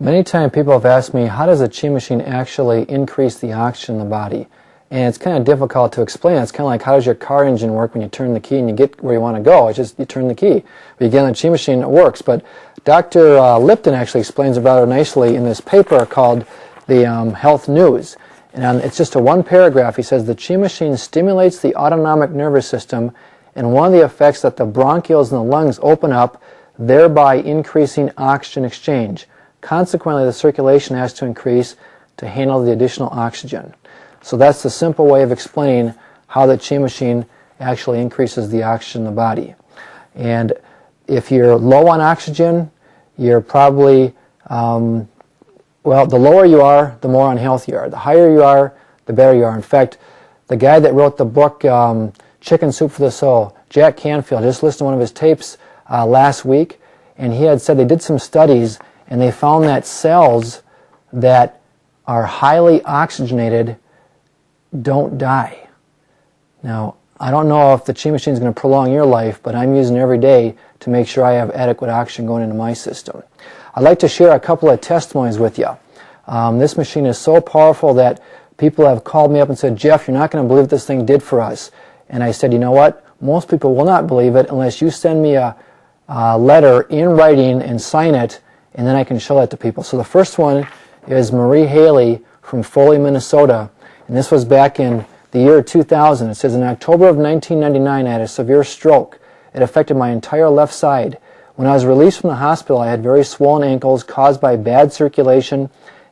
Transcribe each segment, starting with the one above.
Many times people have asked me, how does a Chi machine actually increase the oxygen in the body? And it's kind of difficult to explain. It's kind of like, how does your car engine work when you turn the key and you get where you want to go? It's just you turn the key. But you get on a Chi machine, it works. But Dr. Lipton actually explains it rather nicely in this paper called the Health News. And it's just a one paragraph. He says, the Chi machine stimulates the autonomic nervous system, and one of the effects that the bronchioles in the lungs open up, thereby increasing oxygen exchange. Consequently, the circulation has to increase to handle the additional oxygen. So that's the simple way of explaining how the Chi machine actually increases the oxygen in the body. And if you're low on oxygen, you're probably, well, the lower you are, the more unhealthy you are. The higher you are, the better you are. In fact, the guy that wrote the book, Chicken Soup for the Soul, Jack Canfield, just listened to one of his tapes last week, and he had said they did some studies, and they found that cells that are highly oxygenated don't die. Now, I don't know if the Chi machine is going to prolong your life, but I'm using it every day to make sure I have adequate oxygen going into my system. I'd like to share a couple of testimonies with you. This machine is so powerful that people have called me up and said, Jeff, you're not going to believe what this thing did for us. And I said, you know what? Most people will not believe it unless you send me a letter in writing and sign it, and then I can show that to people. So the first one is Marie Haley from Foley, Minnesota. And this was back in the year 2000. It says, in October of 1999, I had a severe stroke. It affected my entire left side. When I was released from the hospital, I had very swollen ankles caused by bad circulation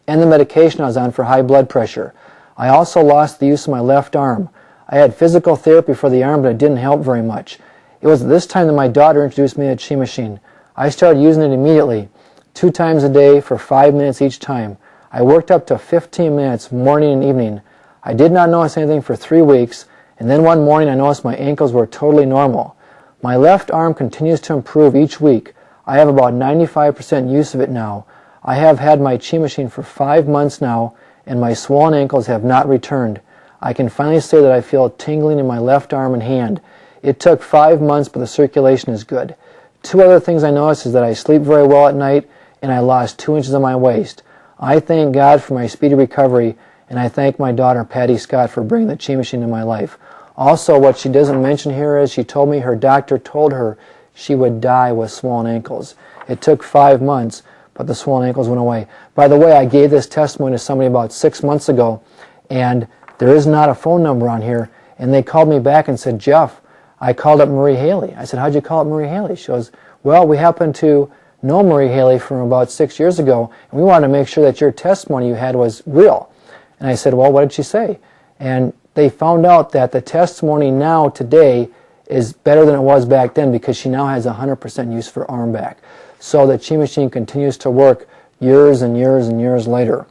and the medication I was on for high blood pressure. I also lost the use of my left arm. I had physical therapy for the arm, but it didn't help very much. It was at this time that my daughter introduced me to the Chi machine. I started using it immediately, 2 times a day for 5 minutes each time. I worked up to 15 minutes morning and evening. I did not notice anything for 3 weeks, and then one morning I noticed my ankles were totally normal. My left arm continues to improve each week. I have about 95% use of it now. I have had my Chi machine for 5 months now, and my swollen ankles have not returned. I can finally say that I feel tingling in my left arm and hand. It took 5 months, but the circulation is good. 2 other things I noticed is that I sleep very well at night, and I lost 2 inches on my waist. I thank God for my speedy recovery, and I thank my daughter, Patty Scott, for bringing the Chi machine into my life. Also, what she doesn't mention here is she told me her doctor told her she would die with swollen ankles. It took 5 months, but the swollen ankles went away. By the way, I gave this testimony to somebody about 6 months ago, and there is not a phone number on here, and they called me back and said, Jeff, I called up Marie Haley. I said, how'd you call up Marie Haley? She goes, well, we happen to know Marie Haley from about 6 years ago, and we wanted to make sure that your testimony you had was real. And I said, well, what did she say? And they found out that the testimony now, today, is better than it was back then because she now has 100% use for arm back. So the Chi machine continues to work years and years and years later.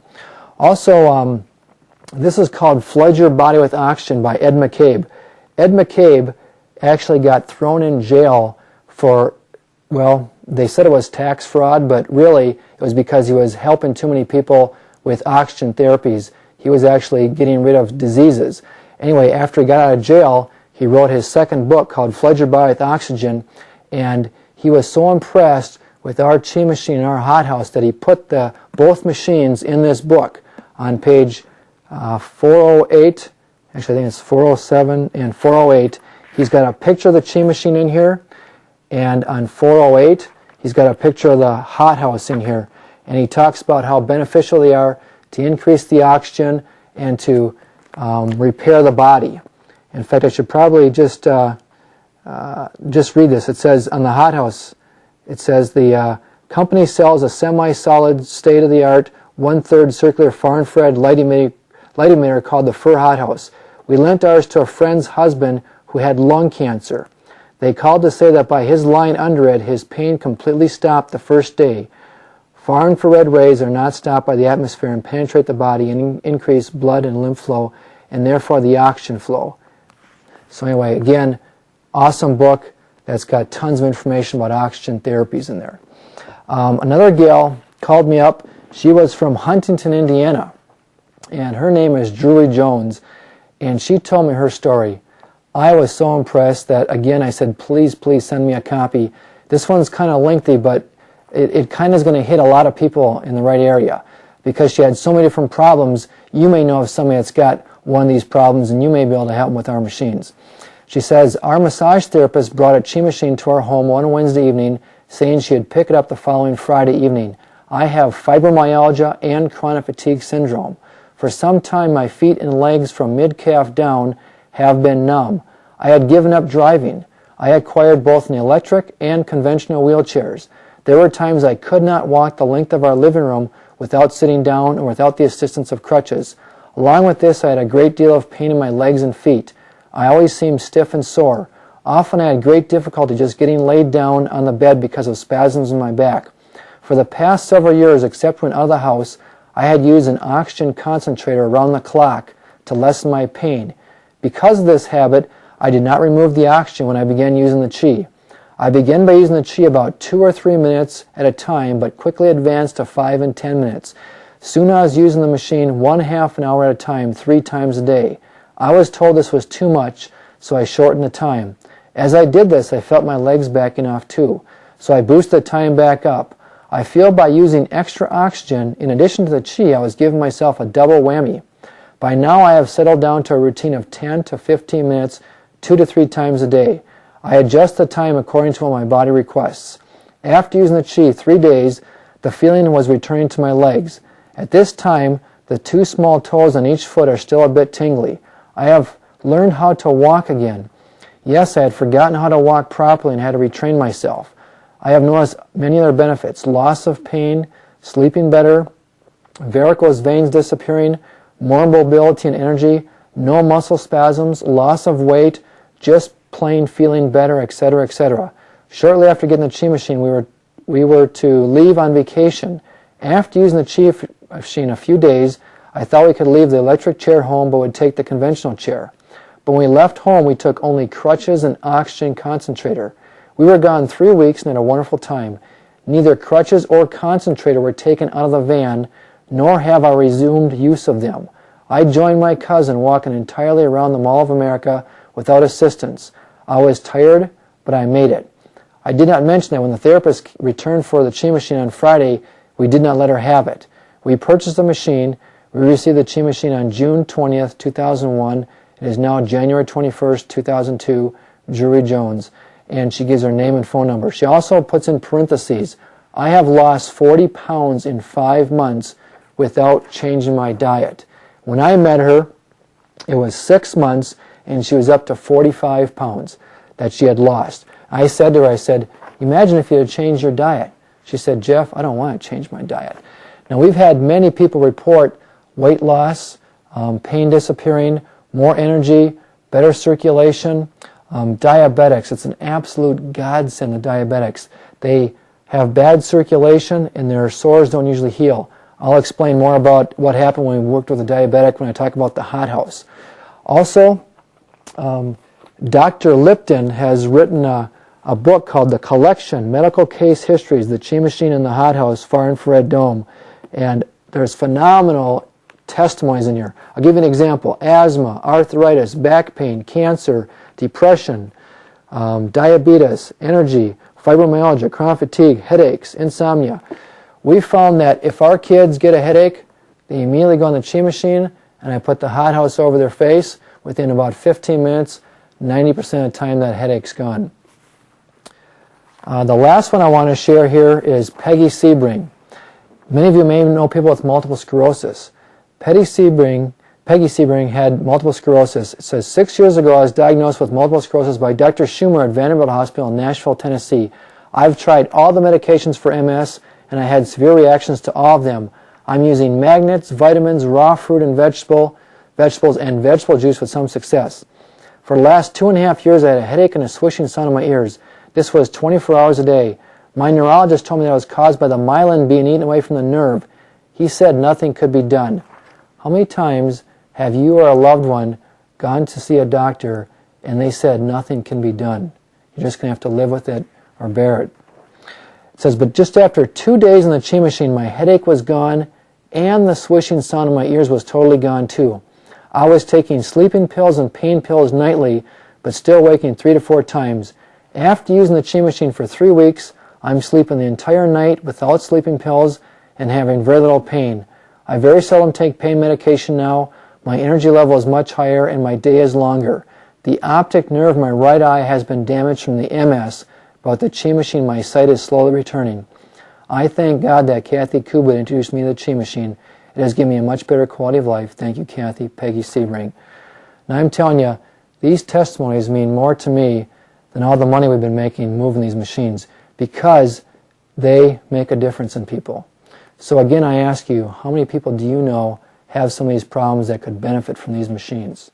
Also, this is called Flood Your Body with Oxygen by Ed McCabe. Ed McCabe actually got thrown in jail for, well, they said it was tax fraud, but really it was because he was helping too many people with oxygen therapies. He was actually getting rid of diseases. Anyway, after he got out of jail, he wrote his second book called Flood Your Body with Oxygen, and he was so impressed with our Chi machine in our hothouse that he put both machines in this book on page 408, actually I think it's 407 and 408. He's got a picture of the Chi machine in here, and on 408 he's got a picture of the hothouse in here, and he talks about how beneficial they are to increase the oxygen and to repair the body. In fact, I should probably just read this. It says on the hothouse, it says the company sells a semi-solid, state-of-the-art, 1/3 circular far-infrared light emitter called the Fur Hothouse. We lent ours to a friend's husband who had lung cancer. They called to say that by his lying under it, his pain completely stopped the first day. Far infrared rays are not stopped by the atmosphere and penetrate the body and increase blood and lymph flow, and therefore the oxygen flow. So anyway, again, awesome book that's got tons of information about oxygen therapies in there. Another gal called me up. She was from Huntington, Indiana, and her name is Julie Jones, and she told me her story. I was so impressed that, again, I said, please, please send me a copy. This one's kind of lengthy, but it kind of is going to hit a lot of people in the right area, because she had so many different problems. You may know of somebody that's got one of these problems, and you may be able to help them with our machines. She says, our massage therapist brought a Chi machine to our home one Wednesday evening, saying she'd pick it up the following Friday evening. I have fibromyalgia and chronic fatigue syndrome. For some time, my feet and legs from mid-calf down have been numb. I had given up driving. I acquired both an electric and conventional wheelchairs. There were times I could not walk the length of our living room without sitting down or without the assistance of crutches. Along with this, I had a great deal of pain in my legs and feet. I always seemed stiff and sore. Often I had great difficulty just getting laid down on the bed because of spasms in my back. For the past several years, except when out of the house, I had used an oxygen concentrator around the clock to lessen my pain. Because of this habit, I did not remove the oxygen when I began using the Chi. I began by using the Chi about 2 or 3 minutes at a time, but quickly advanced to 5 and 10 minutes. Soon I was using the machine 1/2 an hour at a time, 3 times a day. I was told this was too much, so I shortened the time. As I did this, I felt my legs backing off too, so I boosted the time back up. I feel by using extra oxygen, in addition to the Chi, I was giving myself a double whammy. By now I have settled down to a routine of 10 to 15 minutes, 2 to 3 times a day. I adjust the time according to what my body requests. After using the Chi 3 days, the feeling was returning to my legs. At this time, the 2 small toes on each foot are still a bit tingly. I have learned how to walk again. Yes, I had forgotten how to walk properly and had to retrain myself. I have noticed many other benefits: loss of pain, sleeping better, varicose veins disappearing, more mobility and energy, no muscle spasms, loss of weight, just plain feeling better, etc., etc. Shortly after getting the Chi machine, we were to leave on vacation. After using the Chi machine a few days, I thought we could leave the electric chair home but would take the conventional chair. But when we left home, we took only crutches and oxygen concentrator. We were gone 3 weeks and had a wonderful time. Neither crutches or concentrator were taken out of the van, nor have I resumed use of them. I joined my cousin walking entirely around the Mall of America without assistance. I was tired, but I made it. I did not mention that when the therapist returned for the Chi machine on Friday, we did not let her have it. We purchased the machine. We received the Chi machine on June 20th, 2001. It is now January 21st, 2002, Drury Jones. And she gives her name and phone number. She also puts in parentheses, I have lost 40 pounds in 5 months without changing my diet. When I met her, it was 6 months, and she was up to 45 pounds that she had lost. I said to her, I said, imagine if you had changed your diet. She said, Jeff, I don't want to change my diet. Now, we've had many people report weight loss, pain disappearing, more energy, better circulation. Diabetics, it's an absolute godsend, the diabetics. They have bad circulation and their sores don't usually heal. I'll explain more about what happened when we worked with a diabetic when I talk about the hothouse. Also, Dr. Lipton has written a book called The Collection, Medical Case Histories, the Chi Machine in the Hothouse, Far Infrared Dome. And there's phenomenal testimonies in here. I'll give you an example. Asthma, arthritis, back pain, cancer, depression, diabetes, energy, fibromyalgia, chronic fatigue, headaches, insomnia. We found that if our kids get a headache, they immediately go on the Chi machine, and I put the hothouse over their face. Within about 15 minutes, 90% of the time that headache's gone. The last one I want to share here is Peggy Sebring. Many of you may know people with multiple sclerosis. Peggy Sebring had multiple sclerosis. It says, 6 years ago I was diagnosed with multiple sclerosis by Dr. Schumer at Vanderbilt Hospital in Nashville, Tennessee. I've tried all the medications for MS, and I had severe reactions to all of them. I'm using magnets, vitamins, raw fruit and vegetables, and vegetable juice with some success. For the last 2.5 years, I had a headache and a swishing sound in my ears. This was 24 hours a day. My neurologist told me that it was caused by the myelin being eaten away from the nerve. He said nothing could be done. How many times have you or a loved one gone to see a doctor and they said nothing can be done? You're just going to have to live with it or bear it. It says, but just after 2 days in the Chi machine, my headache was gone and the swishing sound in my ears was totally gone too. I was taking sleeping pills and pain pills nightly, but still waking 3 to 4 times. After using the Chi machine for 3 weeks, I'm sleeping the entire night without sleeping pills and having very little pain. I very seldom take pain medication now. My energy level is much higher and my day is longer. The optic nerve of my right eye has been damaged from the MS, but with the Chi Machine my sight is slowly returning. I thank God that Kathy Kubit introduced me to the Chi Machine. It has given me a much better quality of life. Thank you, Kathy. Peggy Sebring. Now I'm telling you, these testimonies mean more to me than all the money we've been making moving these machines, because they make a difference in people. So again, I ask you, how many people do you know have some of these problems that could benefit from these machines?